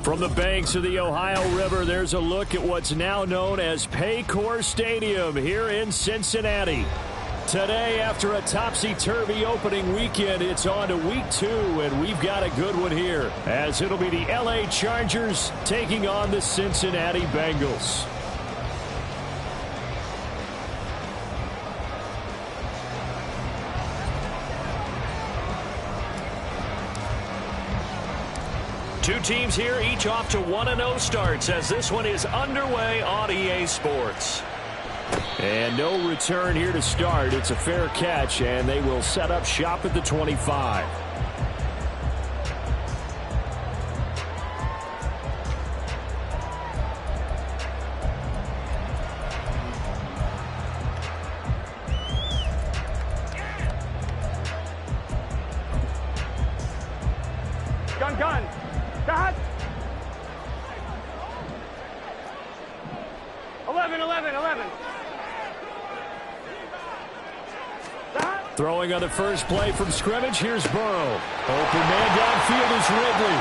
From the banks of the Ohio River, there's a look at what's now known as Paycor Stadium here in Cincinnati. Today, after a topsy-turvy opening weekend, it's on to week 2, and we've got a good one here, as it'll be the LA Chargers taking on the Cincinnati Bengals. Two teams here, each off to 1-0 starts as this one is underway on EA Sports. And no return here to start. It's a fair catch, and they will set up shop at the 25. Gun. Dot. 11. Throwing on the first play from scrimmage. Here's Burrow. Open man downfield is Ridley.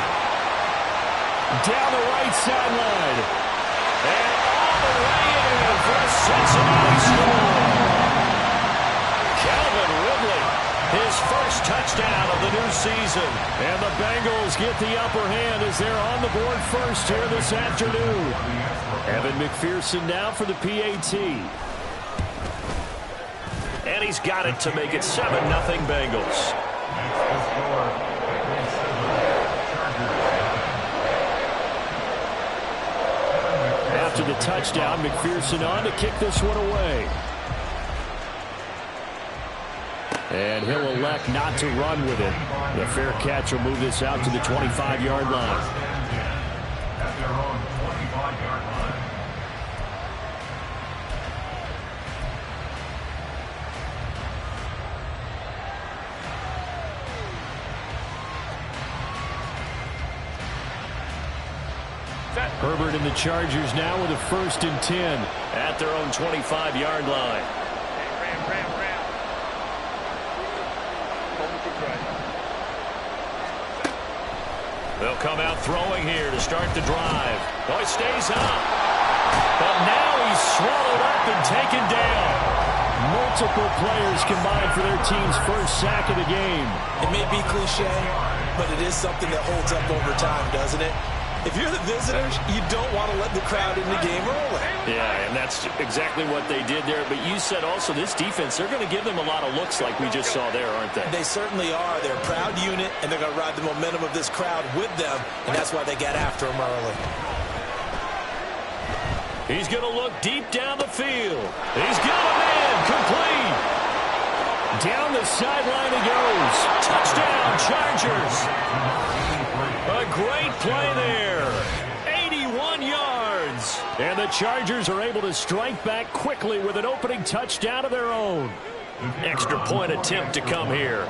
Down the right sideline. And all the way in for a Cincinnati score. Calvin Ridley, his first touchdown of the new season. And the Bengals get the upper hand as they're on the board first here this afternoon. Evan McPherson now for the PAT. And he's got it to make it 7-0 Bengals. After the touchdown, McPherson on to kick this one away. And he'll elect not to run with it. The fair catch will move this out to the 25-yard line. Herbert and the Chargers now with a 1st and 10 at their own 25-yard line. They'll come out throwing here to start the drive. Oh, he stays up. But now he's swallowed up and taken down. Multiple players combined for their team's first sack of the game. It may be cliche, but it is something that holds up over time, doesn't it? If you're the visitors, you don't want to let the crowd in the game early. Yeah, and that's exactly what they did there. But you said also this defense, they're going to give them a lot of looks like we just saw there, aren't they? They certainly are. They're a proud unit, and they're going to ride the momentum of this crowd with them, and that's why they got after them early. He's going to look deep down the field. He's got a man complete. Down the sideline he goes. Touchdown, Chargers. A great play there. 81 yards. And the Chargers are able to strike back quickly with an opening touchdown of their own. Extra point attempt to come here.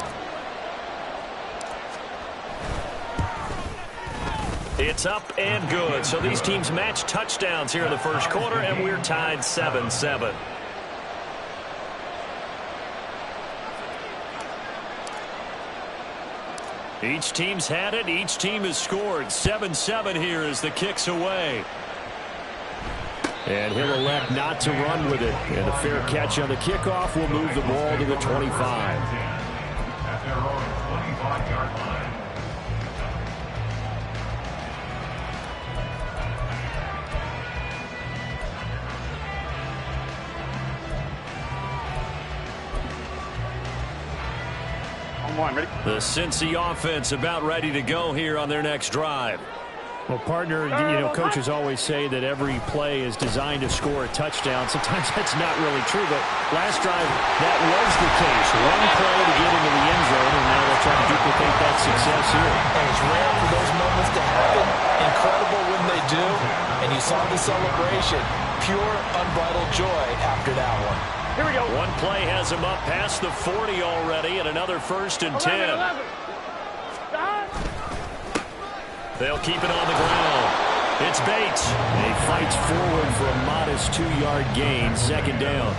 It's up and good. So these teams match touchdowns here in the first quarter, and we're tied 7-7. Each team's had it. Each team has scored. 7-7 here as the kick's away. And he'll elect not to run with it. And a fair catch on the kickoff will move the ball to the 25. At their own 25-yard line. Ready? The Cincy offense about ready to go here on their next drive. Well, partner, coaches always say that every play is designed to score a touchdown. Sometimes that's not really true, but last drive, that was the case. One play to get into the end zone, and now they'll try to duplicate that success here. And it's rare for those moments to happen. Incredible when they do. And you saw the celebration. Pure, unbridled joy after that one. Here we go. One play has him up past the 40 already, and another 1st and 10. 11. They'll keep it on the ground. It's Bates. He fights forward for a modest 2-yard gain, second down.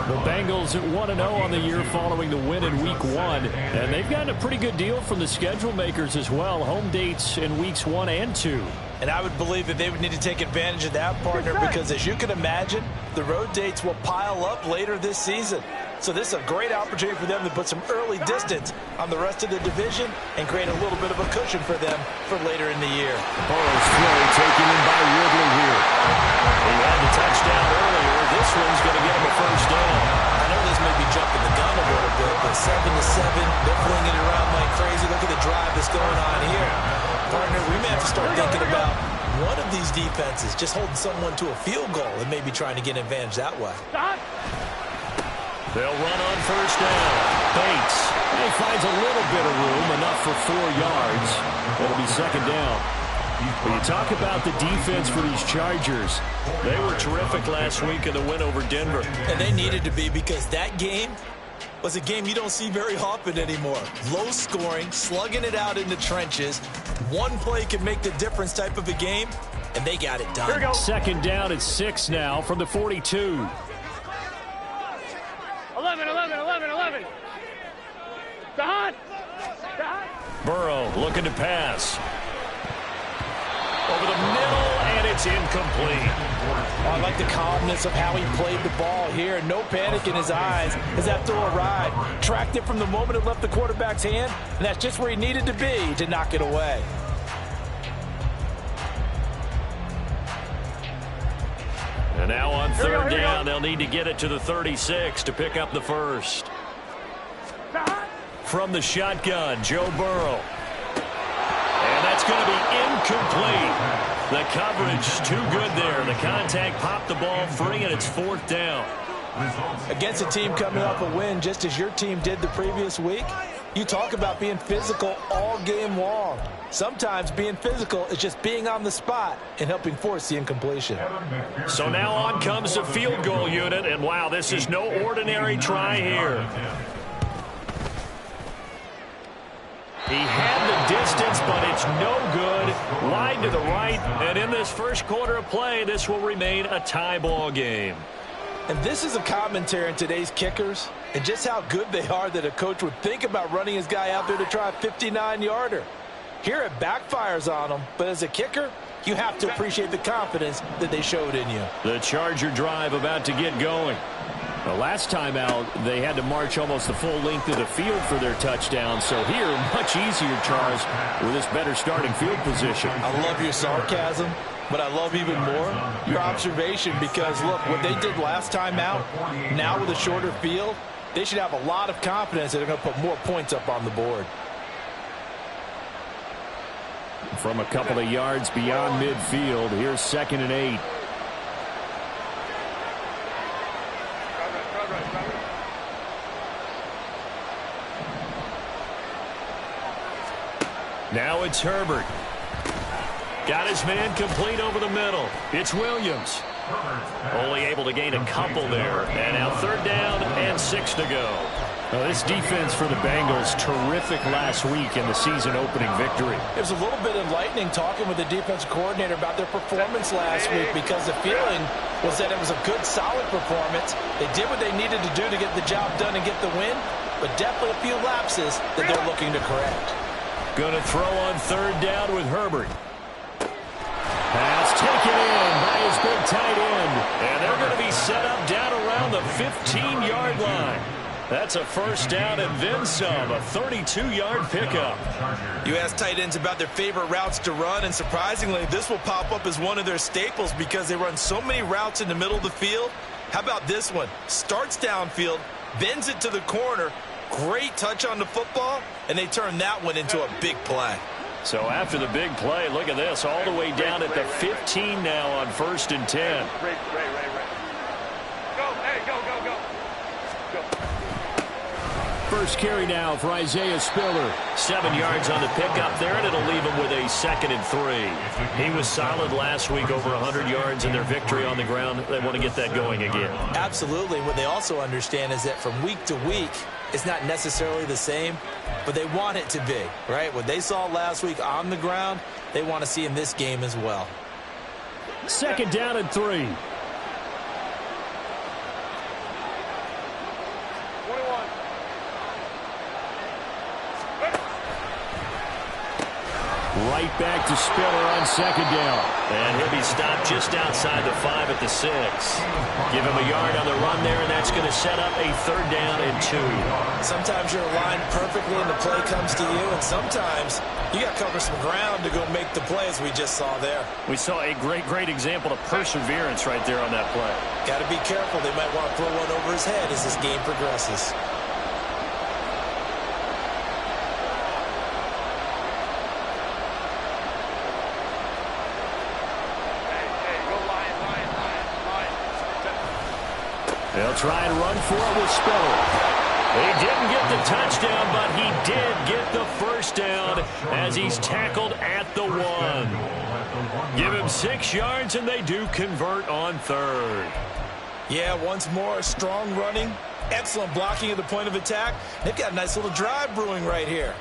The Bengals at 1-0 on the year following the win in Week 1. And they've gotten a pretty good deal from the schedule makers as well. Home dates in Weeks 1 and 2. And I would believe that they would need to take advantage of that, partner, because as you can imagine, the road dates will pile up later this season. So this is a great opportunity for them to put some early distance on the rest of the division and create a little bit of a cushion for them for later in the year. Burrow's throw taken in by Ridley here. He had the touchdown earlier. This one's going to get him a first down. I know this may be jumping the gun a little bit, but 7-7, they're flinging it around like crazy. Look at the drive that's going on here. Partner, we may have to start thinking about one of these defenses just holding someone to a field goal and maybe trying to get an advantage that way. They'll run on first down. Bates. He finds a little bit of room, enough for 4 yards. It'll be second down. When you talk about the defense for these Chargers, they were terrific last week in the win over Denver. And they needed to be, because that game was a game you don't see very often anymore. Low scoring, slugging it out in the trenches. One play can make the difference type of a game, and they got it done. Second down at 6 now from the 42. 11. Don! Burrow looking to pass. Over the middle, and it's incomplete. Oh, I like the calmness of how he played the ball here. No panic in his eyes as that throw arrived. Tracked it from the moment it left the quarterback's hand, and that's just where he needed to be to knock it away. And now on third down, they'll need to get it to the 36 to pick up the first. From the shotgun, Joe Burrow. And that's going to be incomplete. The coverage too good there. The contact popped the ball free, and it's fourth down. Against a team coming off a win just as your team did the previous week, you talk about being physical all game long. Sometimes being physical is just being on the spot and helping force the incompletion. So now on comes the field goal unit, and wow, this is no ordinary try here. He had the distance, but it's no good. Wide to the right, and in this first quarter of play, this will remain a tie ball game. And this is a commentary on today's kickers and just how good they are that a coach would think about running his guy out there to try a 59-yarder. Here it backfires on him, but as a kicker, you have to appreciate the confidence that they showed in you. The Charger drive about to get going. The last time out, they had to march almost the full length of the field for their touchdown. So here, much easier, Charles, with this better starting field position. I love your sarcasm, but I love even more your observation, because, look, what they did last time out, now with a shorter field, they should have a lot of confidence that they're going to put more points up on the board. From a couple of yards beyond midfield, here's 2nd and 8. Now it's Herbert. Got his man complete over the middle. It's Williams. Only able to gain a couple there. And now third down and 6 to go. Now this defense for the Bengals, terrific last week in the season-opening victory. It was a little bit enlightening talking with the defensive coordinator about their performance last week, because the feeling was that it was a good, solid performance. They did what they needed to do to get the job done and get the win, but definitely a few lapses that they're looking to correct. Going to throw on third down with Herbert. Pass taken in by his big tight end. And they're going to be set up down around the 15-yard line. That's a first down and then some, a 32-yard pickup. You ask tight ends about their favorite routes to run, and surprisingly, this will pop up as one of their staples because they run so many routes in the middle of the field. How about this one? Starts downfield, bends it to the corner, great touch on the football, and they turn that one into a big play. So after the big play, look at this, all the way down at the 15 now on 1st and 10. Ray. Go, hey, go. First carry now for Isaiah Spiller. 7 yards on the pickup there, and it'll leave him with a 2nd and 3. He was solid last week, over 100 yards in their victory on the ground. They want to get that going again. Absolutely. What they also understand is that from week to week, it's not necessarily the same, but they want it to be, right? What they saw last week on the ground, they want to see in this game as well. Second down and 3. 21. Right back to Spiller on second down. And he'll be stopped just outside the 5 at the 6. Give him a yard on the run there, and that's going to set up a third down and 2. Sometimes you're aligned perfectly and the play comes to you, and sometimes you got to cover some ground to go make the play, as we just saw there. We saw a great example of perseverance right there on that play. Got to be careful. They might want to throw one over his head as this game progresses. They'll try and run for it with Spiller. He didn't get the touchdown, but he did get the first down as he's tackled at the 1. Give him 6 yards, and they do convert on third. Yeah, once more, strong running, excellent blocking at the point of attack. They've got a nice little drive brewing right here.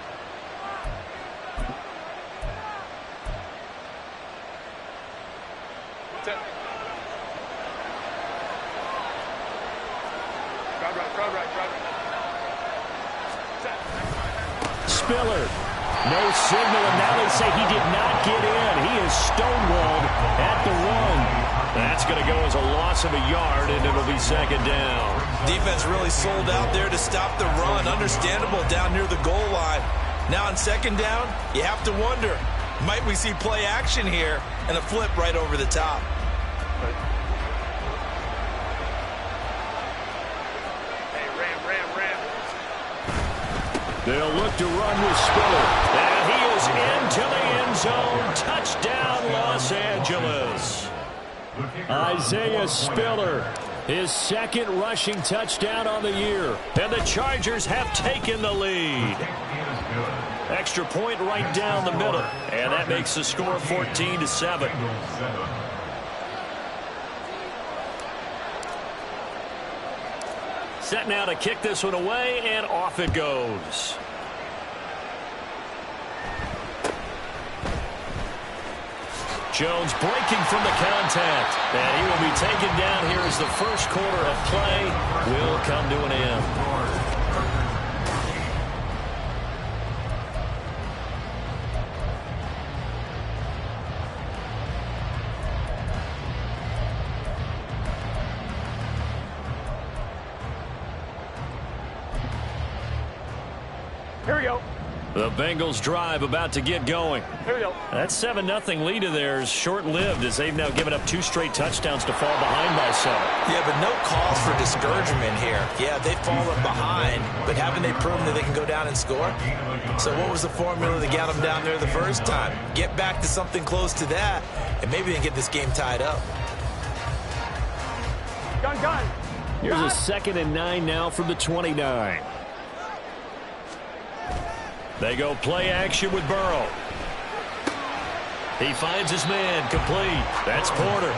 Spiller, no signal, and now they say he did not get in. He is stonewalled at the 1. That's going to go as a loss of a yard, and it'll be second down. Defense really sold out there to stop the run. Understandable down near the goal line. Now on second down, you have to wonder, might we see play action here and a flip right over the top? They'll look to run with Spiller. And he is into the end zone. Touchdown, Los Angeles. Isaiah Spiller, his second rushing touchdown on the year. And the Chargers have taken the lead. Extra point right down the middle. And that makes the score 14-7. Set now to kick this one away, and off it goes. Jones breaking from the contact, and he will be taken down here as the first quarter of play will come to an end. Here we go. The Bengals drive about to get going. Here we go. That 7-0 lead of theirs short-lived as they've now given up 2 straight touchdowns to fall behind by 7. Yeah, but no cause for discouragement here. Yeah, they've fallen behind, but haven't they proven that they can go down and score? So what was the formula that got them down there the first time? Get back to something close to that, and maybe they can get this game tied up. Gun. Here's a 2nd and 9 now from the 29. They go play action with Burrow. He finds his man, complete. That's Porter.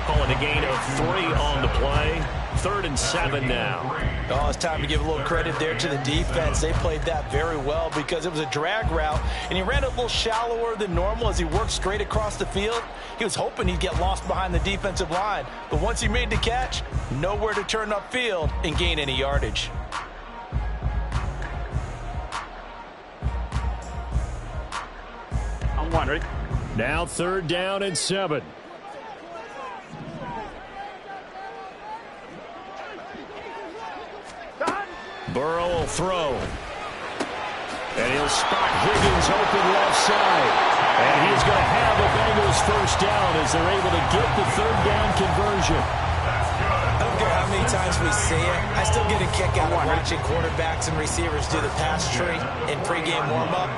Calling a gain of 3 on the play. 3rd and 7 now. Oh, it's time to give a little credit there to the defense. They played that very well because it was a drag route, and he ran a little shallower than normal as he worked straight across the field. He was hoping he'd get lost behind the defensive line, but once he made the catch, nowhere to turn upfield and gain any yardage. Ready? Now 3rd down and 7. Burrow will throw. And he'll spot Higgins open left side. And he's going to have the Bengals first down as they're able to get the 3rd down conversion. I don't care how many times we see it. I still get a kick out of watching quarterbacks and receivers do the pass tree in pregame warm-up.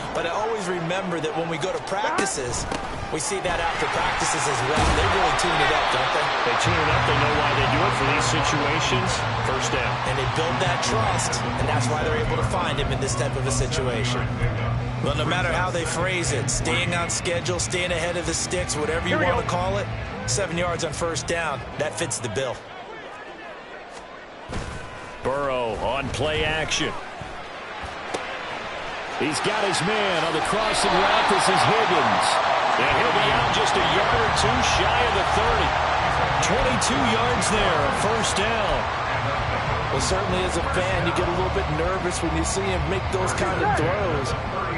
But I always remember that when we go to practices, we see that after practices as well. They really tune it up, don't they? They tune it up. They know why they do it for these situations. First down. And they build that trust, and that's why they're able to find him in this type of a situation. Well, no matter how they phrase it, staying on schedule, staying ahead of the sticks, whatever you want to call it, 7 yards on first down, that fits the bill. Burrow on play action. He's got his man on the crossing route. This is Higgins. And he'll be out just a yard or two shy of the 30. 22 yards there, first down. Well, certainly as a fan, you get a little bit nervous when you see him make those kind of throws.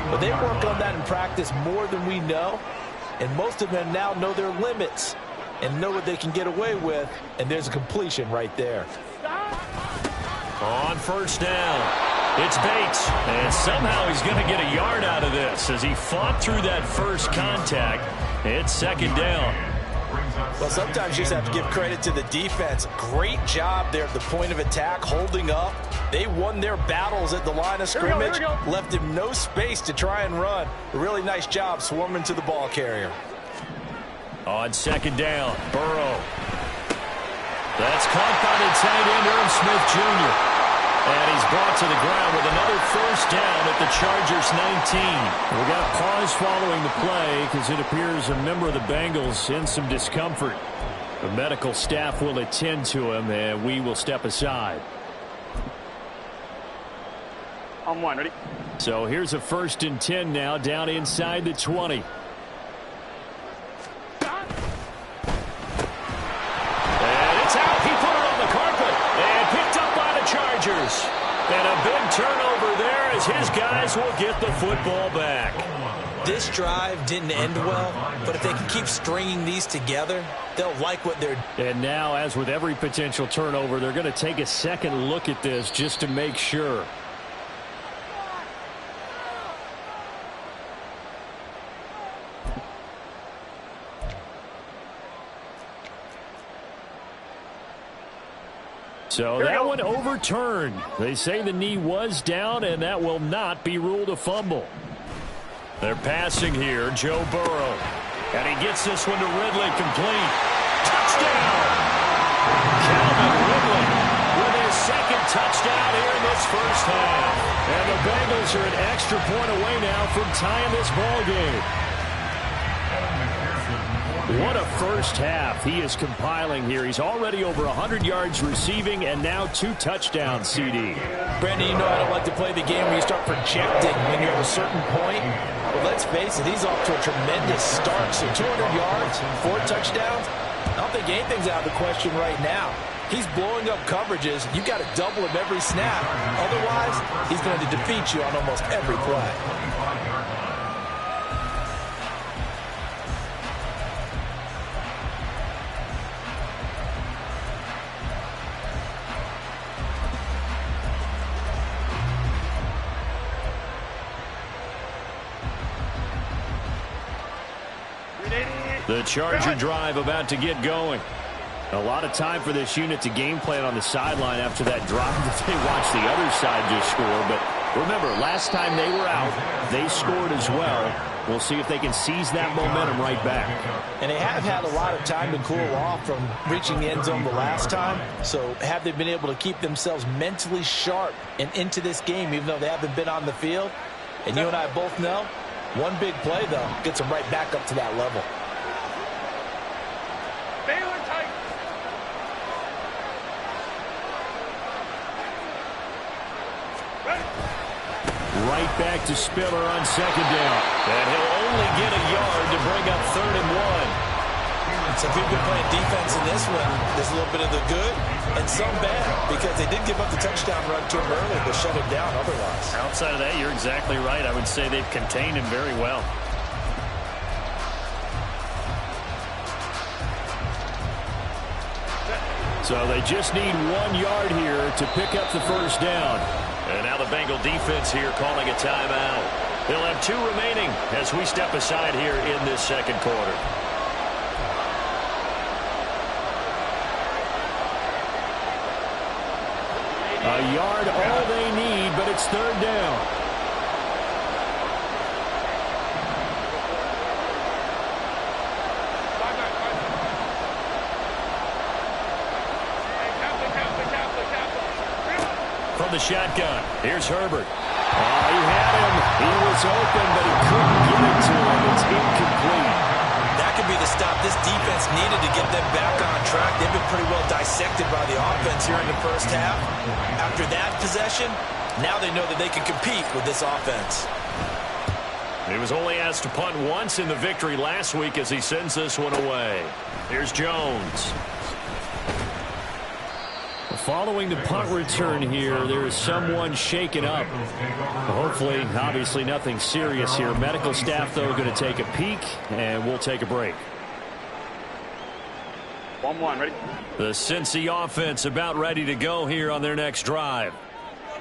But they work on that in practice more than we know. And most of them now know their limits and know what they can get away with. And there's a completion right there. On first down, it's Bates. And somehow he's going to get a yard out of this as he fought through that first contact. It's second down. Well, sometimes you just have to give credit to the defense. Great job there at the point of attack, holding up. They won their battles at the line of scrimmage, left him no space to try and run. A really nice job swarming to the ball carrier. On second down, Burrow. That's caught by the tight end, Irv Smith Jr. And he's brought to the ground with another first down at the Chargers 19. We got a pause following the play because it appears a member of the Bengals in some discomfort. The medical staff will attend to him, and we will step aside. On one, ready? So here's a 1st and 10 now, down inside the 20. Chargers. And a big turnover there as his guys will get the football back. This drive didn't end well, but if they can keep stringing these together, they'll like what they're doing. And now, as with every potential turnover, they're going to take a second look at this just to make sure. So that one overturned. They say the knee was down, and that will not be ruled a fumble. They're passing here, Joe Burrow. And he gets this one to Ridley, complete. Touchdown! Calvin Ridley with his second touchdown here in this first half. And the Bengals are an extra point away now from tying this ball game. What a first half he is compiling here. He's already over 100 yards receiving and now 2 touchdowns, CD. Brandon, you know I don't like to play the game where you start projecting when you're at a certain point. But let's face it, he's off to a tremendous start. So 200 yards, 4 touchdowns. I don't think anything's out of the question right now. He's blowing up coverages. You've got to double him every snap. Otherwise, he's going to defeat you on almost every play. The Charger drive about to get going. A lot of time for this unit to game plan on the sideline after that drive that they watched the other side just score. But remember, last time they were out, they scored as well. We'll see if they can seize that momentum right back. And they have had a lot of time to cool off from reaching the end zone the last time. So have they been able to keep themselves mentally sharp and into this game, even though they haven't been on the field? And you and I both know, one big play, though, gets them right back up to that level. Right back to Spiller on second down. And he'll only get a yard to bring up 3rd and 1. So if you've been playing defense in this one, there's a little bit of the good and some bad, because they did give up the touchdown run to him early, but shut him down otherwise. Outside of that, you're exactly right. I would say they've contained him very well. So they just need 1 yard here to pick up the first down. And now the Bengal defense here calling a timeout. They'll have 2 remaining as we step aside here in this second quarter. A yard all they need, but it's 3rd down. From the shotgun, here's Herbert. He had him. He was open, but he couldn't get it to him. It's incomplete. That could be the stop this defense needed to get them back on track. They've been pretty well dissected by the offense here in the first half. After that possession, now they know that they can compete with this offense. He was only asked to punt once in the victory last week as he sends this one away. Here's Jones. Following the punt return here, there is someone shaken up. Hopefully, obviously nothing serious here. Medical staff, though, going to take a peek, and we'll take a break. 1-1, ready? The Cincy offense about ready to go here on their next drive.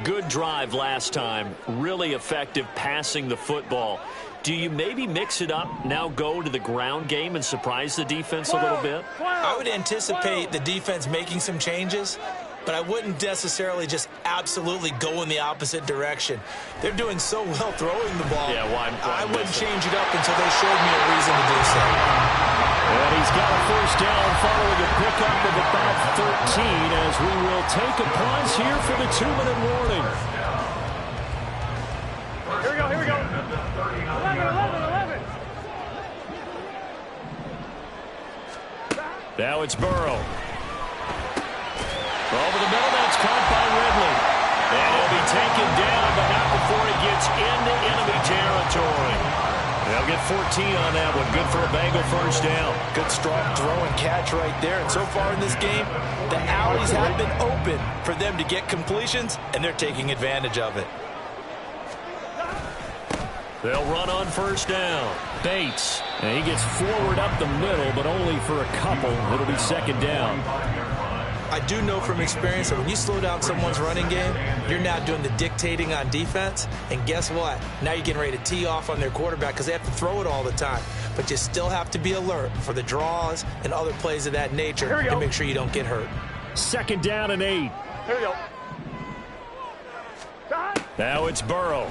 Good drive last time. Really effective passing the football. Do you maybe mix it up, now go to the ground game and surprise the defense a little bit? I would anticipate the defense making some changes, but I wouldn't necessarily just absolutely go in the opposite direction. They're doing so well throwing the ball. Yeah, why I wouldn't change it up until they showed me a reason to do so. And he's got a first down following a pickup of about 13 as we will take a pause here for the 2-minute warning. Here we go, here we go. 11. Now it's Burrow. Over the middle, that's caught by Ridley. And he'll be taken down, but not before he gets into enemy territory. They'll get 14 on that one. Good for a Bengal first down. Good strong throw and catch right there. And so far in this game, the alleys have been open for them to get completions, and they're taking advantage of it. They'll run on first down. Bates. And he gets forward up the middle, but only for a couple. It'll be second down. I do know from experience that when you slow down someone's running game, you're now doing the dictating on defense. And guess what? Now you're getting ready to tee off on their quarterback because they have to throw it all the time. But you still have to be alert for the draws and other plays of that nature to make sure you don't get hurt. Second down and 8. Here we go. Now it's Burrow.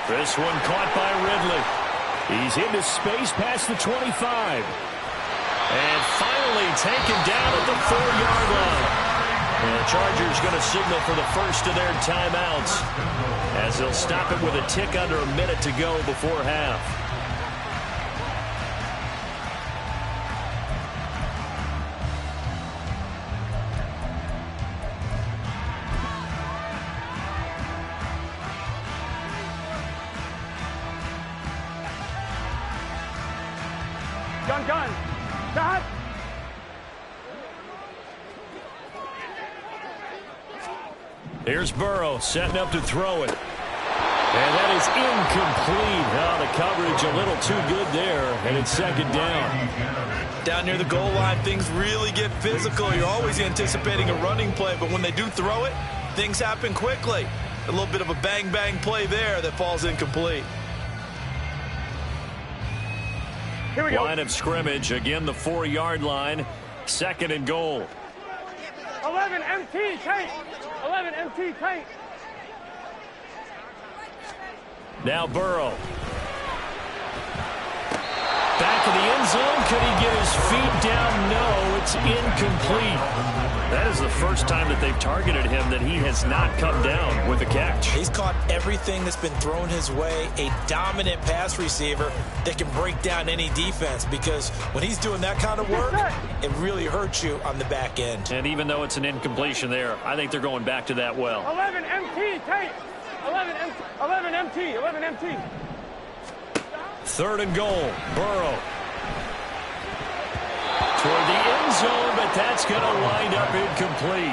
This one caught by Ridley. He's into space past the 25. And finally taken down at the 4-yard line. And the Chargers going to signal for the first of their timeouts as they'll stop it with a tick under a minute to go before half. Gun. Shot. Here's Burrow setting up to throw it. And that is incomplete. Oh, the coverage a little too good there, and it's second down. Down near the goal line, things really get physical. You're always anticipating a running play, but when they do throw it, things happen quickly. A little bit of a bang-bang play there that falls incomplete. Here we go. Line of scrimmage, again the 4-yard line, second and goal. 11 MT tank. 11 MT tank. Now Burrow. Back in the end zone. Could he get his feet down? No, it's incomplete. That is the first time that they've targeted him that he has not come down with a catch. He's caught everything that's been thrown his way. A dominant pass receiver that can break down any defense, because when he's doing that kind of work, it really hurts you on the back end. And even though it's an incompletion there, I think they're going back to that well. 11 MT tank. 11 MT. Third and goal. Burrow. Toward the end zone, but that's going to wind up incomplete.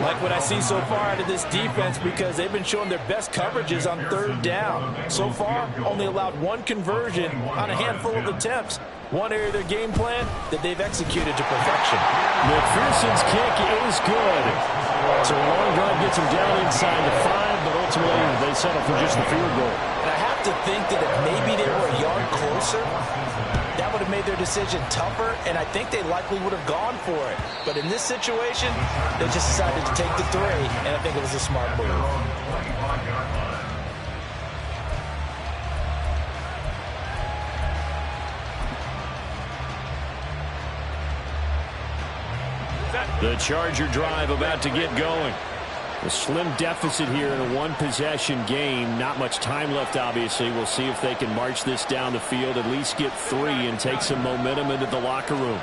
Like what I see so far out of this defense, because they've been showing their best coverages on third down. So far, only allowed one conversion on a handful of attempts. One area of their game plan that they've executed to perfection. McPherson's kick is good. So a long drive gets him down inside the 5, but ultimately they settle for just the field goal. And I have to think that if maybe they were a yard closer, that would have made their decision tougher, and I think they likely would have gone for it. But in this situation, they just decided to take the 3, and I think it was a smart move. The Charger drive about to get going. A slim deficit here in a one-possession game. Not much time left, obviously. We'll see if they can march this down the field, at least get 3, and take some momentum into the locker room.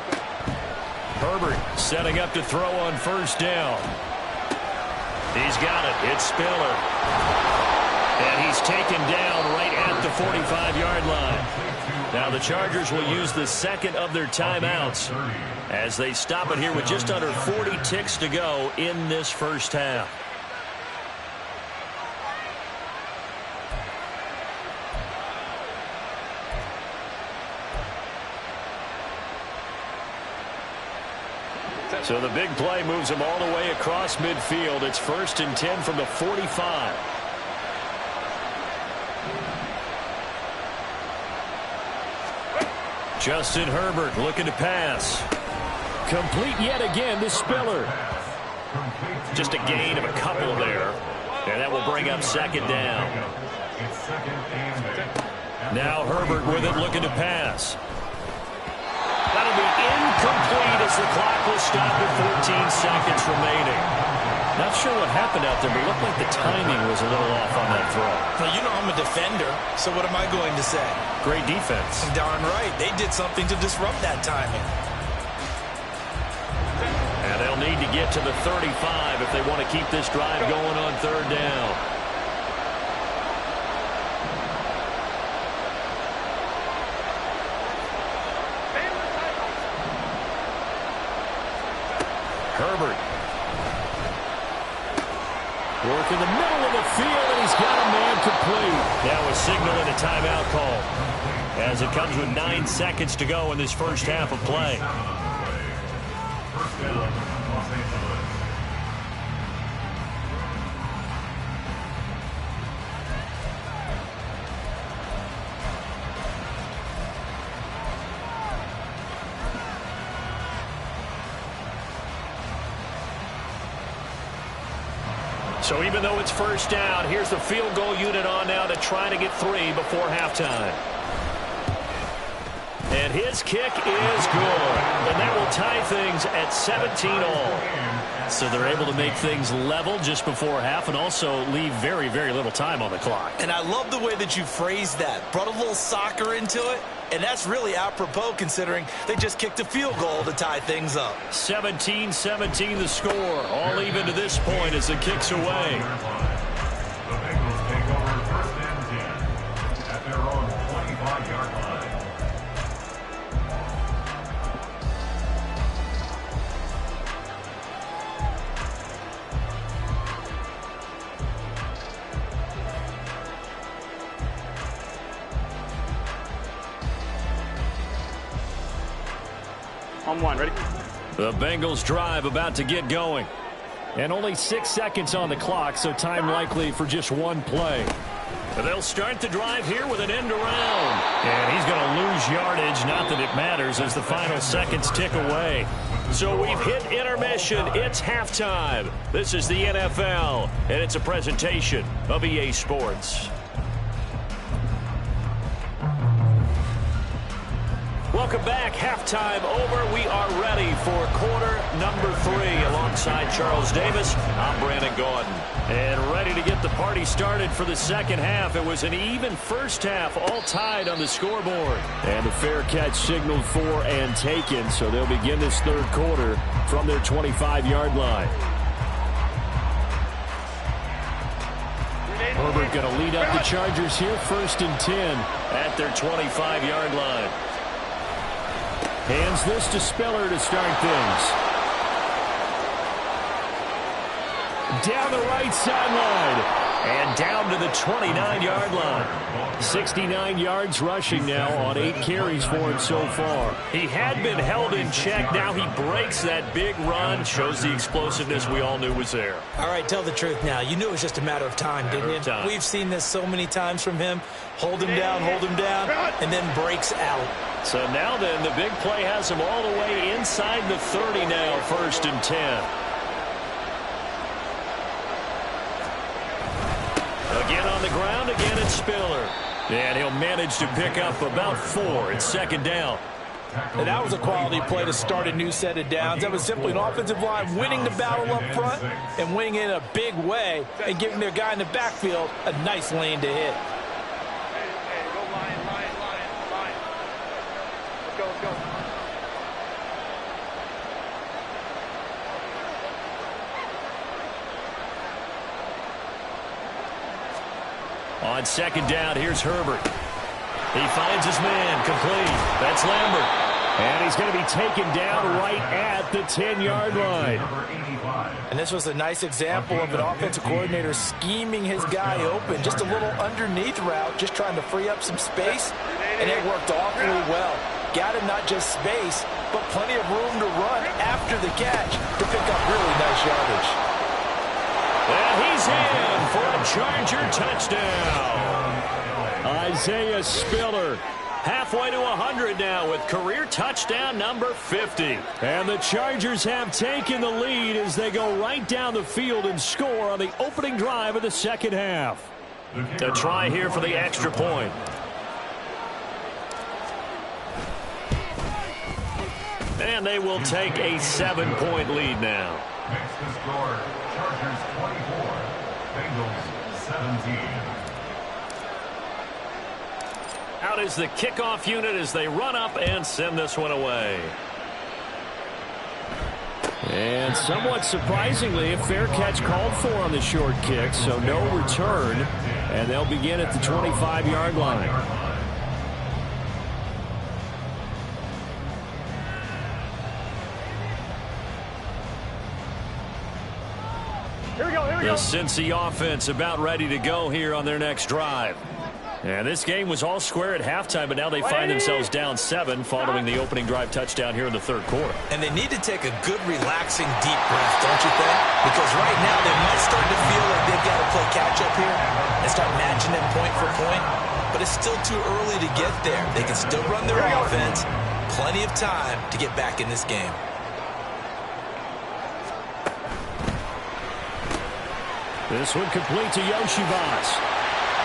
Herbert setting up to throw on first down. He's got it. It's Spiller. And he's taken down right at the 45-yard line. Now the Chargers will use the second of their timeouts as they stop it here with just under 40 ticks to go in this first half. So the big play moves him all the way across midfield. It's 1st and 10 from the 45. Justin Herbert looking to pass. Complete yet again to Spiller. Just a gain of a couple there. And that will bring up 2nd down. Now Herbert with it looking to pass. That'll be incomplete as the clock will stop with 14 seconds remaining. Not sure what happened out there, but it looked like the timing was a little off on that throw. Well, you know I'm a defender, so what am I going to say? Great defense. Darn right. They did something to disrupt that timing. And they'll need to get to the 35 if they want to keep this drive going on 3rd down. Herbert. Work in the middle of the field, and he's got a man complete. Now a signal and a timeout call as it comes with 9 seconds to go in this first half of play. So even though it's 1st down, here's the field goal unit on now to try to get 3 before halftime. And his kick is good. And that will tie things at 17 all. So they're able to make things level just before half and also leave very, very little time on the clock. And I love the way that you phrased that. Brought a little soccer into it. And that's really apropos considering they just kicked a field goal to tie things up. 17-17 the score. All even to this point as the kick's away. The Bengals take over 1st and 10 at their own 25-yard line. On 1, ready? The Bengals drive about to get going. And only 6 seconds on the clock, so time likely for just one play. But they'll start the drive here with an end around. And he's going to lose yardage, not that it matters, as the final seconds tick away. So we've hit intermission. It's halftime. This is the NFL, and it's a presentation of EA Sports. Welcome back. Halftime over. We are ready for quarter number 3 alongside Charles Davis. I'm Brandon Gordon. And ready to get the party started for the second half. It was an even first half, all tied on the scoreboard. And the fair catch signaled for and taken, so they'll begin this third quarter from their 25-yard line. Herbert going to lead up the Chargers here, 1st and 10 at their 25-yard line. Hands this to Spiller to start things. Down the right sideline. And down to the 29-yard line. 69 yards rushing now on 8 carries for him so far. He had been held in check. Now he breaks that big run. Shows the explosiveness we all knew was there. All right, tell the truth now. You knew it was just a matter of time, didn't you? We've seen this so many times from him. Hold him down, and then breaks out. So now then, the big play has him all the way inside the 30 now, 1st and 10. Again on the ground, again it's Spiller. And he'll manage to pick up about 4. It's 2nd down. And that was a quality play to start a new set of downs. That was simply an offensive line winning the battle up front and winning it in a big way and giving their guy in the backfield a nice lane to hit. On second down, here's Herbert. He finds his man, complete. That's Lambert. And he's going to be taken down right at the 10-yard line. And this was a nice example of an offensive coordinator scheming his guy open. Just a little underneath route, just trying to free up some space. And it worked awfully well. Got him not just space, but plenty of room to run after the catch to pick up really nice yardage. And he's in for a Charger touchdown. Isaiah Spiller. Halfway to 100 now with career touchdown number 50. And the Chargers have taken the lead as they go right down the field and score on the opening drive of the second half. A try here for the extra point. And they will take a 7-point lead now. Makes the score Chargers 24, Bengals 17. Out is the kickoff unit as they run up and send this one away. And somewhat surprisingly, a fair catch called for on the short kick, so no return. And they'll begin at the 25-yard line. Here we go. The Cincy offense about ready to go here on their next drive. And this game was all square at halftime, but now they find themselves down 7 following the opening drive touchdown here in the third quarter. And they need to take a good, relaxing, deep breath, don't you think? Because right now they might start to feel like they've got to play catch-up here and start matching them point for point. But it's still too early to get there. They can still run their offense. Plenty of time to get back in this game. This one complete to Yoshibas.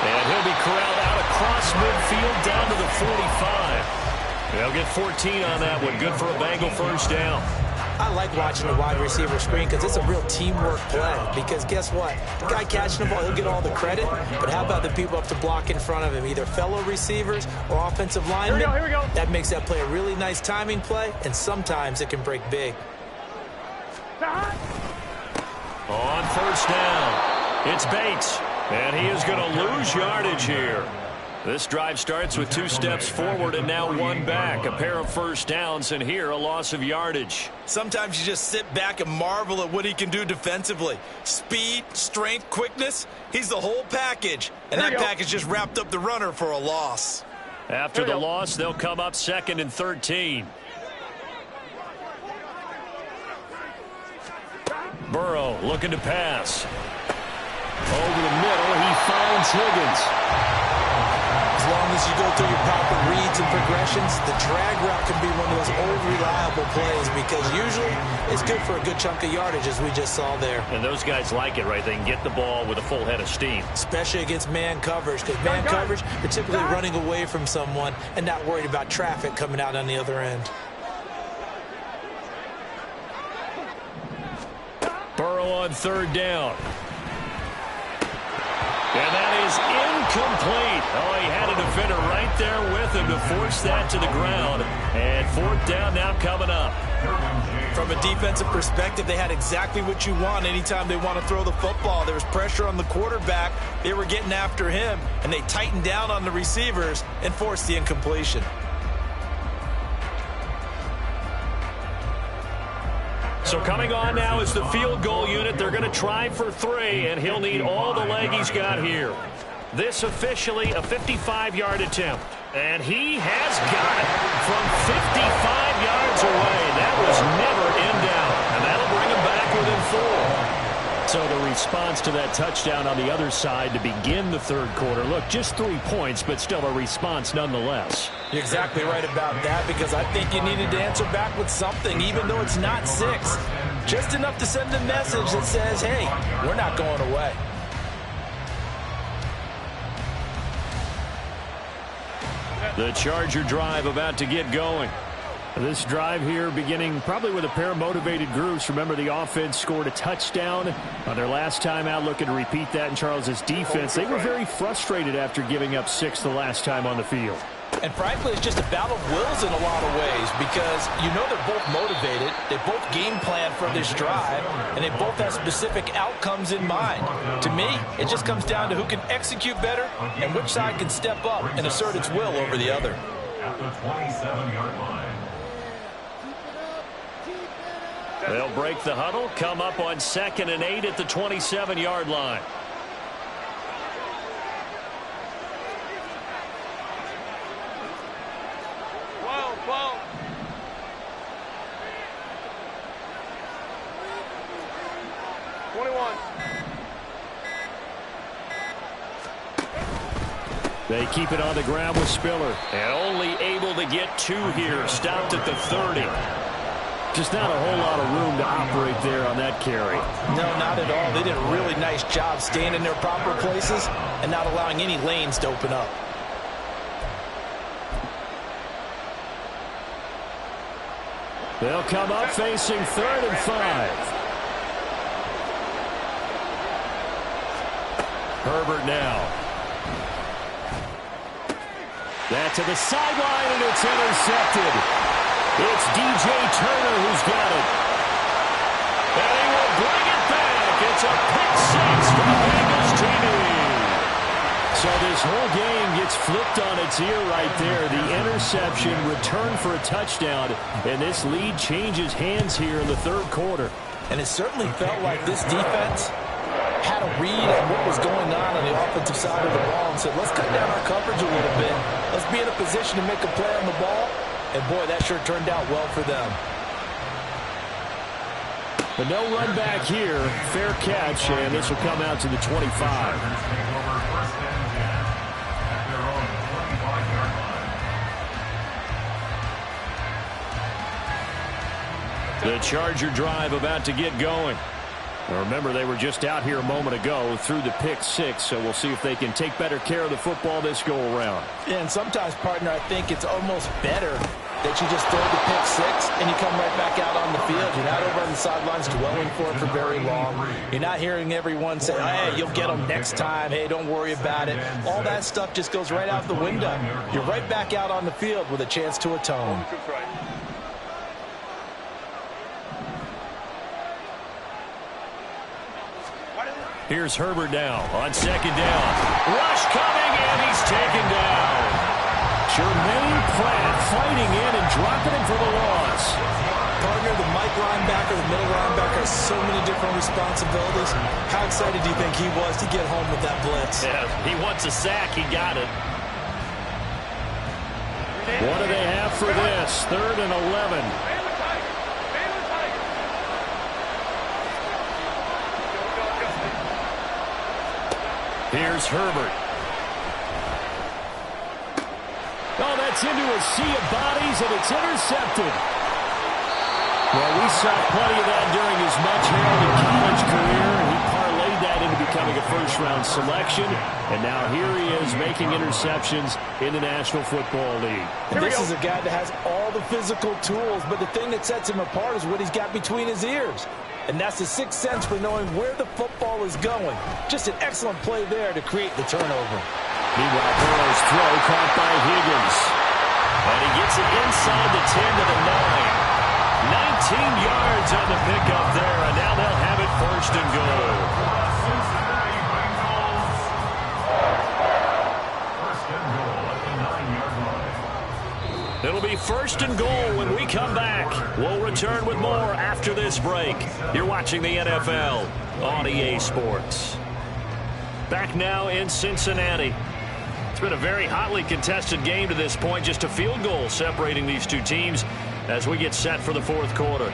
And he'll be corralled out across midfield down to the 45. They'll get 14 on that one. Good for a Bengal first down. I like watching the wide receiver screen because it's a real teamwork play. Because guess what? The guy catching the ball, he'll get all the credit. But how about the people up to block in front of him, either fellow receivers or offensive linemen? Here we go. That makes that play a really nice timing play, and sometimes it can break big. On first down, it's Bates. And he is going to lose yardage here. This drive starts with 2 steps forward and now 1 back. A pair of first downs, and here a loss of yardage. Sometimes you just sit back and marvel at what he can do defensively. Speed, strength, quickness. He's the whole package. And that package just wrapped up the runner for a loss. After the loss, they'll come up 2nd and 13. Burrow looking to pass. Over the middle, he finds Higgins. As long as you go through your proper reads and progressions, the drag route can be one of those old reliable plays because usually it's good for a good chunk of yardage, as we just saw there. And those guys like it, right? They can get the ball with a full head of steam. Especially against man coverage, because man coverage, they're typically running away from someone and not worried about traffic coming out on the other end. Burrow on third down. And that is incomplete. Oh, he had a defender right there with him to force that to the ground. And 4th down now coming up. From a defensive perspective, they had exactly what you want anytime they want to throw the football. There was pressure on the quarterback. They were getting after him, and they tightened down on the receivers and forced the incompletion. So coming on now is the field goal unit. They're going to try for 3, and he'll need all the leg he's got here. This officially a 55-yard attempt. And he has got it from 55 yards away. That was never in doubt. And that'll bring him back within 4. So the response to that touchdown on the other side to begin the third quarter. Look, just 3 points, but still a response nonetheless. You're exactly right about that, because I think you needed to answer back with something, even though it's not 6. Just enough to send a message that says, hey, we're not going away. The Charger drive about to get going. This drive here beginning probably with a pair of motivated groups. Remember, the offense scored a touchdown on their last time out, looking to repeat that in Charles's defense. They were very frustrated after giving up 6 the last time on the field. And frankly, it's just a battle of wills in a lot of ways because you know they're both motivated, they both game plan for this drive, and they both have specific outcomes in mind. To me, it just comes down to who can execute better and which side can step up and assert its will over the other. At the 27-yard line. They'll break the huddle, come up on 2nd and 8 at the 27-yard line. Whoa. 21. They keep it on the ground with Spiller. And only able to get 2 here. Stopped at the 30. Just not a whole lot of room to operate there on that carry. No, not at all. They did a really nice job staying in their proper places and not allowing any lanes to open up. They'll come up facing 3rd and 5. Herbert now. That to the sideline, and it's intercepted. It's DJ Turner who's got it. And he will bring it back. It's a pick 6 for the Bengals team. So this whole game gets flipped on its ear right there. The interception, return for a touchdown, and this lead changes hands here in the 3rd quarter. And it certainly felt like this defense had a read on what was going on the offensive side of the ball and said, let's cut down our coverage a little bit. Let's be in a position to make a play on the ball. And, boy, that sure turned out well for them. But no run back here. Fair catch, and this will come out to the 25. The Charger drive about to get going. Now remember, they were just out here a moment ago through the pick 6, so we'll see if they can take better care of the football this go-around. Yeah, and sometimes, partner, I think it's almost better that you just throw the pick 6 and you come right back out on the field. You're not over on the sidelines dwelling for it for very long. You're not hearing everyone say, hey, you'll get them next time. Hey, don't worry about it. All that stuff just goes right out the window. You're right back out on the field with a chance to atone. Here's Herbert now on 2nd down. Rush coming, and he's taken down. Jermaine Pratt fighting in and dropping him for the loss. Partner, the Mike linebacker, the middle linebacker has so many different responsibilities. How excited do you think he was to get home with that blitz? Yeah, he wants a sack. He got it. What do they have for this? 3rd and 11. Here's Herbert. Oh, that's into a sea of bodies, and it's intercepted. Well, we saw plenty of that during his much-heralded college career. He parlayed that into becoming a first-round selection, and now here he is making interceptions in the National Football League. This is a guy that has all the physical tools, but the thing that sets him apart is what he's got between his ears. And that's the sixth sense for knowing where the football is going. Just an excellent play there to create the turnover. Meanwhile, Burrow's throw caught by Higgins. And he gets it inside the 10 to the 9. 19 yards on the pickup there, and now they'll have it 1st and goal. It'll be 1st and goal when we come back. We'll return with more after this break. You're watching the NFL on EA Sports. Back now in Cincinnati. It's been a very hotly contested game to this point. Just a field goal separating these two teams as we get set for the 4th quarter.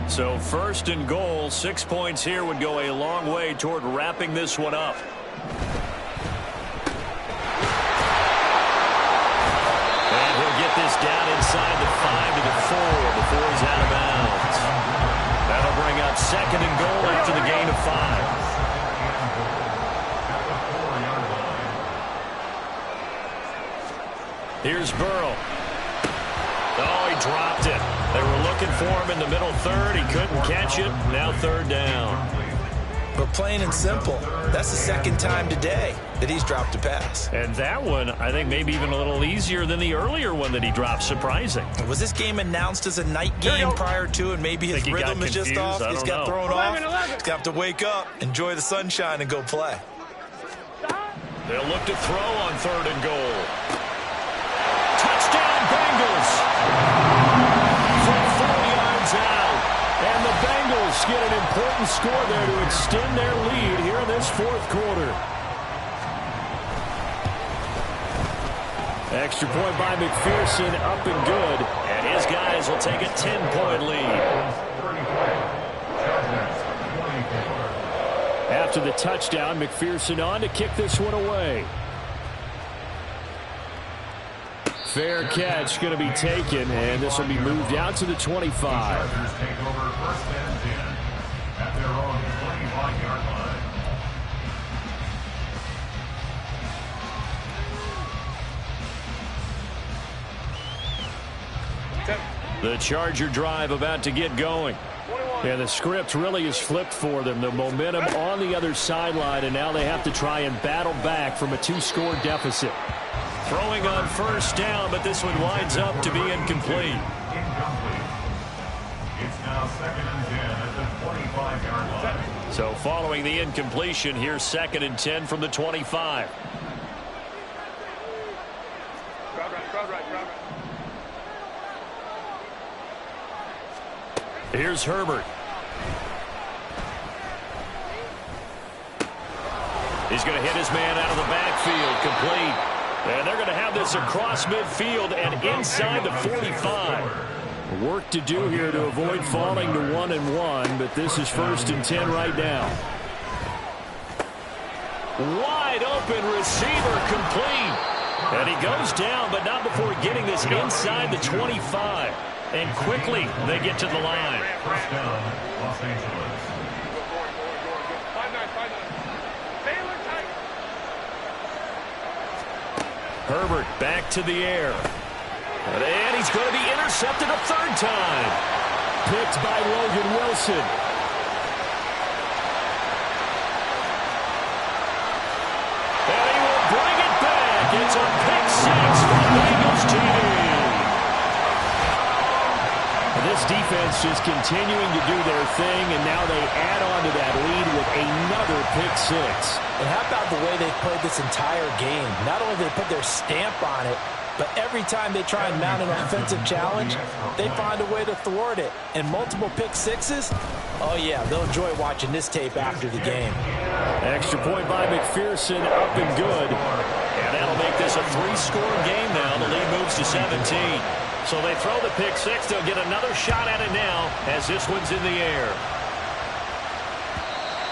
So 1st and goal, 6 points here would go a long way toward wrapping this one up. And he'll get this down inside the 5 to the 4 before he's out of bounds. That'll bring up 2nd and goal after the gain of 5. Here's Burrow. Oh, he dropped it. They were looking for him in the middle third. He couldn't catch it. Now third down. But plain and simple, that's the second time today that he's dropped a pass. And that one, I think, maybe even a little easier than the earlier one that he dropped. Surprising. Was this game announced as a night game prior to, and maybe his rhythm is just off? He's got thrown off. He's going to have to wake up, enjoy the sunshine, and go play. They'll look to throw on third and goal. Touchdown, Bengals. From 4 yards out. And the Bengals get an important score there to extend their lead here in this fourth quarter. Extra point by McPherson, up and good. And his guys will take a 10-point lead. After the touchdown, McPherson on to kick this one away. Fair catch going to be taken, and this will be moved out to the 25. Chargers take over first and 10 at their own 25-yard line. The Charger drive about to get going. And the script really is flipped for them. The momentum on the other sideline, and now they have to try and battle back from a 2-score deficit. Throwing on first down, but this one winds up to be incomplete. It's now second and 10 at the 25-yard line. So following the incompletion, here's second and 10 from the 25. Here's Herbert. He's going to hit his man out of the backfield, complete. And they're going to have this across midfield and inside the 45. Work to do here to avoid falling to 1-1, but this is first and 10 right now. Wide open receiver, complete. And he goes down, but not before getting this inside the 25. And quickly, they get to the line. First down, Los Angeles. Herbert back to the air. And he's going to be intercepted a third time. Picked by Logan Wilson. And he will bring it back. It's a pick six for the Bengals team. This defense just continuing to do their thing, and now they add on to that lead with another pick six. And how about the way they played this entire game? Not only did they put their stamp on it, but every time they try and mount an offensive challenge, they find a way to thwart it. And multiple pick sixes, oh yeah, they'll enjoy watching this tape after the game. Extra point by McPherson, up and good. And that'll make this a 3-score game now. The lead moves to 17. So they throw the pick six. They'll get another shot at it now as this one's in the air.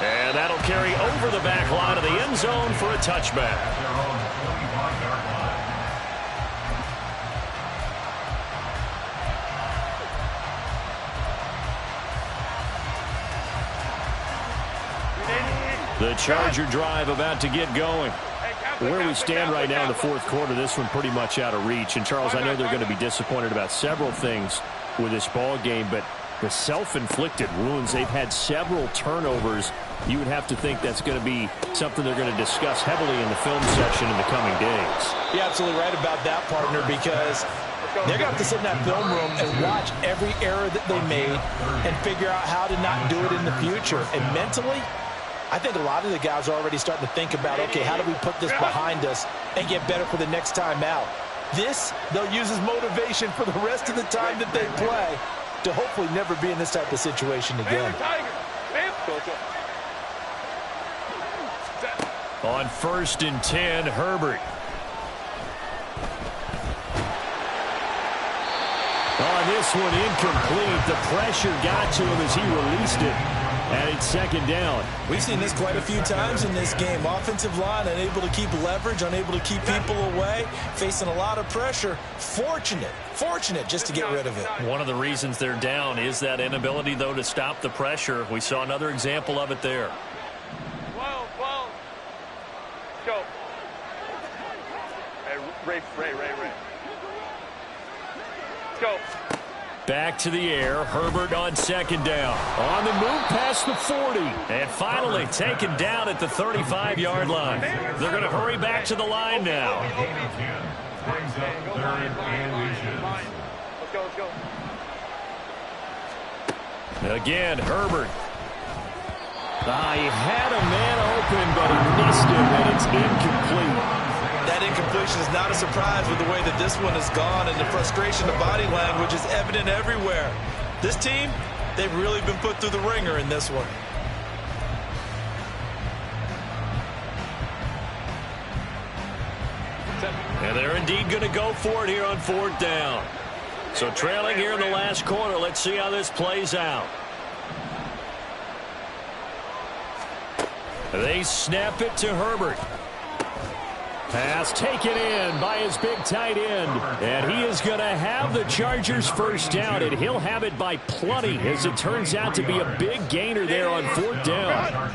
And that'll carry over the back line of the end zone for a touchback. The Charger drive about to get going. Where we stand right now in the fourth quarter, this one pretty much out of reach. And, Charles, I know they're going to be disappointed about several things with this ball game, but the self-inflicted wounds, they've had several turnovers. You would have to think that's going to be something they're going to discuss heavily in the film section in the coming days. You're absolutely right about that, partner, because they're going to have to sit in that film room and watch every error that they made and figure out how to not do it in the future. And mentally, I think a lot of the guys are already starting to think about, okay, how do we put this behind us and get better for the next time out? This, they'll use as motivation for the rest of the time that they play to hopefully never be in this type of situation again. On first and 10, Herbert. On this one, incomplete. The pressure got to him as he released it. And it's second down. We've seen this quite a few times in this game. Offensive line unable to keep leverage, unable to keep people away, facing a lot of pressure. Fortunate just to get rid of it. One of the reasons they're down is that inability, though, to stop the pressure. We saw another example of it there. Go. Hey, Ray. Let's go. Back to the air. Herbert on second down. On the move past the 40. And finally taken down at the 35-yard line. They're going to hurry back to the line now. Brings up third and inches. Let's go, let's go. Again, Herbert. He had a man open, but he missed him, and it's incomplete. That incompletion is not a surprise with the way that this one has gone, and the frustration, the body language is evident everywhere. This team, they've really been put through the ringer in this one. And they're indeed going to go for it here on fourth down. So trailing here in the last quarter, let's see how this plays out. They snap it to Herbert. Pass taken in by his big tight end. And he is going to have the Chargers first down, and he'll have it by plenty, as it turns out to be a big gainer there on fourth down.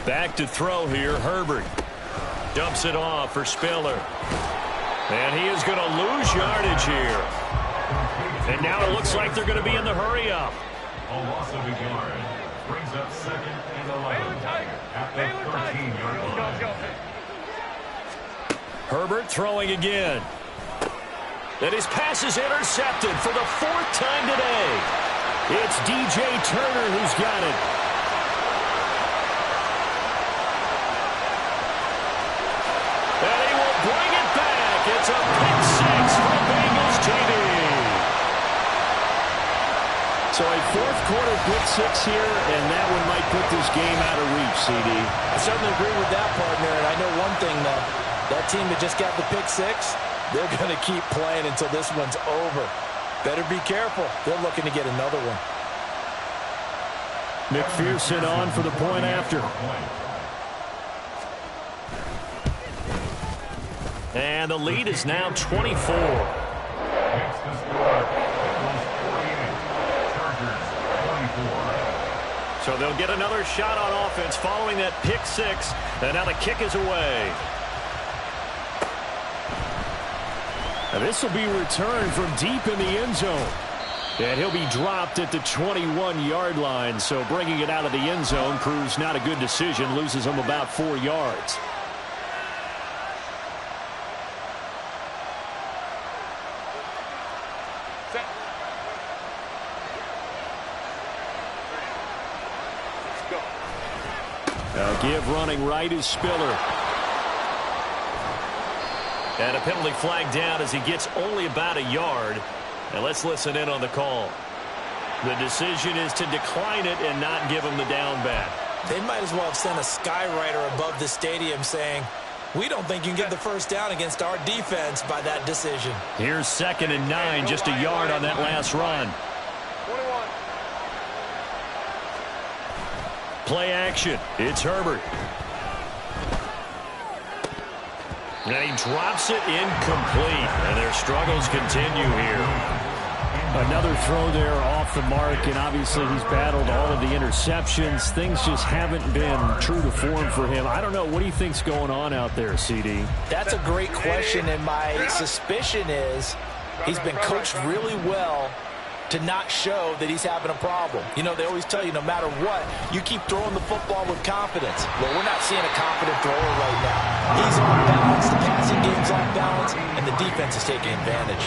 Back to throw here, Herbert. Dumps it off for Spiller. And he is going to lose yardage here. And now it looks like they're going to be in the hurry-up. A loss of a yard. Brings up second and 11 at the 13-yard line. Herbert throwing again. And his pass is intercepted for the fourth time today. It's DJ Turner who's got it. And he will bring it back. It's a pick six for Bengals TD. So a fourth quarter pick six here, and that one might put this game out of reach, CD. I certainly agree with that, partner. And I know one thing, though. That team that just got the pick six, they're going to keep playing until this one's over. Better be careful. They're looking to get another one. McPherson on for the point after. And the lead is now 24. Next to score, Bengals 48, Chargers 24. So they'll get another shot on offense following that pick six. And now the kick is away. And this will be returned from deep in the end zone. And he'll be dropped at the 21-yard line. So bringing it out of the end zone proves not a good decision. Loses him about 4 yards. Give running right is Spiller. And a penalty flag down as he gets only about a yard. And let's listen in on the call. The decision is to decline it and not give him the down back. They might as well have sent a skywriter above the stadium saying, we don't think you can get the first down against our defense by that decision. Here's 2nd and 9, just a yard on that last run. Play action. It's Herbert. And he drops it incomplete. And their struggles continue here. Another throw there off the mark, and obviously he's battled all of the interceptions. Things just haven't been true to form for him. I don't know. What do you think's going on out there, CD? That's a great question, and my suspicion is he's been coached really well to not show that he's having a problem. You know, they always tell you no matter what, you keep throwing the football with confidence. Well, we're not seeing a confident thrower right now. He's off balance, the passing game's off balance, and the defense is taking advantage.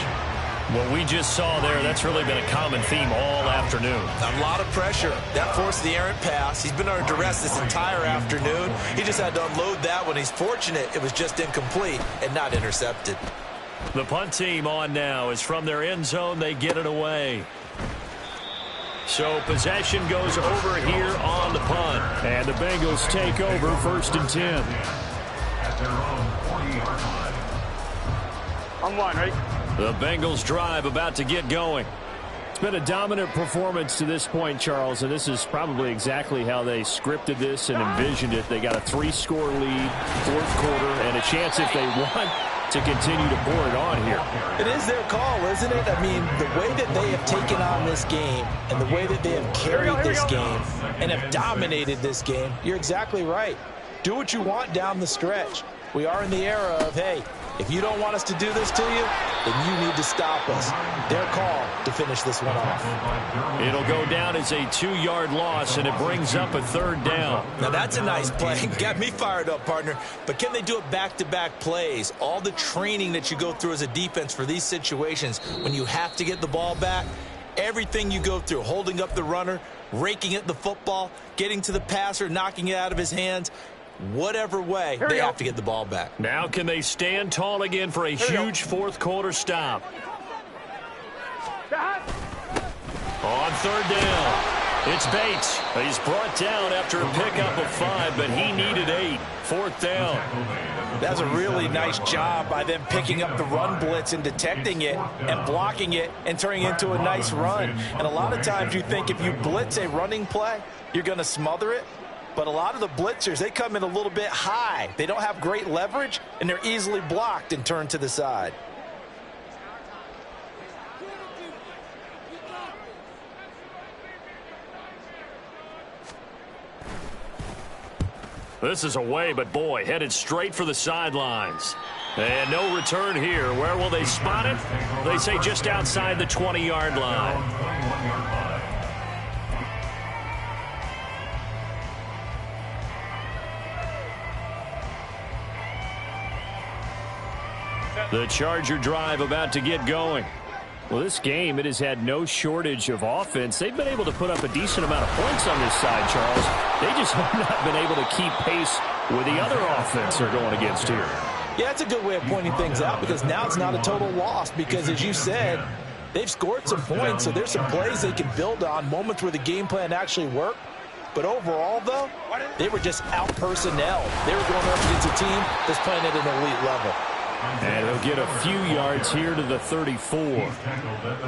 What we just saw there, that's really been a common theme all afternoon. A lot of pressure. That forced the errant pass. He's been under duress this entire afternoon. He just had to unload that one. He's fortunate it was just incomplete and not intercepted. The punt team on now is from their end zone. They get it away. So possession goes over here on the punt. And the Bengals take over 1st and 10. At their own 40-yard line. I'm one, right? The Bengals drive about to get going. It's been a dominant performance to this point, Charles, and this is probably exactly how they scripted this and envisioned it. They got a 3-score lead, 4th quarter, and a chance if they want to continue to pour it on here. It is their call, isn't it? I mean, the way that they have taken on this game and the way that they have carried this game and have dominated this game, you're exactly right. do what you want down the stretch. We are in the era of, hey, if you don't want us to do this to you, then you need to stop us. Their call to finish this one off. It'll go down as a 2-yard loss, and it brings up a 3rd down. Now, that's a nice play. Got me fired up, partner. But can they do it back-to-back plays? All the training that you go through as a defense for these situations, when you have to get the ball back, everything you go through, holding up the runner, raking at the football, getting to the passer, knocking it out of his hands, whatever way, they have to get the ball back. Now can they stand tall again for a huge 4th-quarter stop? On 3rd down, it's Bates. He's brought down after a pickup of 5, but he needed 8. 4th down. That's a really nice job by them picking up the run blitz and detecting it and blocking it and turning it into a nice run. And a lot of times you think if you blitz a running play, you're going to smother it. But a lot of the blitzers, they come in a little bit high. They don't have great leverage, and they're easily blocked and turned to the side. This is away, but boy, headed straight for the sidelines. And no return here. Where will they spot it? They say just outside the 20-yard line. The Charger drive about to get going. Well, this game, it has had no shortage of offense. They've been able to put up a decent amount of points on this side, Charles. They just have not been able to keep pace with the other offense they're going against here. Yeah, that's a good way of pointing things out because now it's not a total loss because, as you said, they've scored some points, so there's some plays they can build on, moments where the game plan actually worked. But overall, though, they were just out-personnel. They were going up against a team that's playing at an elite level. And he'll get a few yards here to the 34.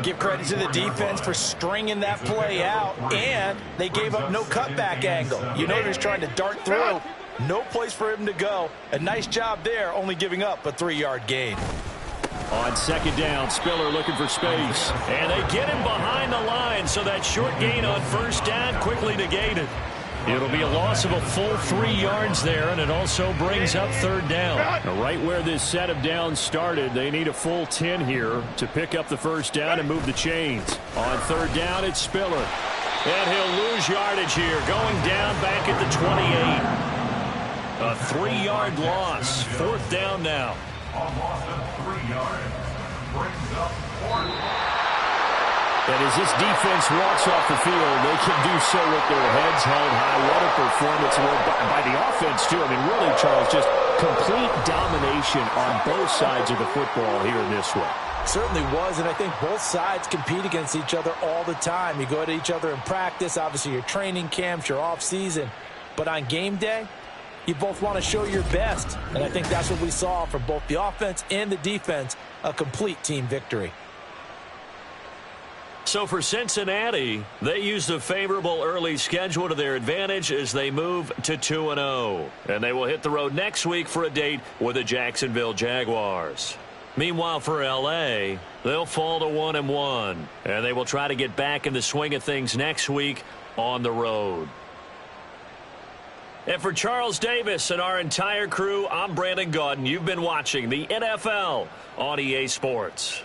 Give credit to the defense for stringing that play out, and they gave up no cutback angle. You know, they're just trying to dart through. No place for him to go. A nice job there, only giving up a 3-yard gain. On 2nd down, Spiller looking for space. And they get him behind the line, so that short gain on 1st down quickly negated. It'll be a loss of a full 3 yards there, and it also brings up 3rd down. Now, right where this set of downs started, they need a full 10 here to pick up the 1st down and move the chains. On 3rd down, it's Spiller. And he'll lose yardage here, going down back at the 28. A 3-yard loss. 4th down now. A loss of 3 yards. Brings up 4th. And as this defense walks off the field, they can do so with their heads held high. What a performance by the offense, too. I mean, really, Charles, just complete domination on both sides of the football here in this one. Certainly was, and I think both sides compete against each other all the time. You go at each other in practice, obviously your training camps, your off-season. But on game day, you both want to show your best. And I think that's what we saw from both the offense and the defense, a complete team victory. So for Cincinnati, they used a favorable early schedule to their advantage as they move to 2-0. And they will hit the road next week for a date with the Jacksonville Jaguars. Meanwhile, for L.A., they'll fall to 1-1. And they will try to get back in the swing of things next week on the road. And for Charles Davis and our entire crew, I'm Brandon Gaudin. You've been watching the NFL on EA Sports.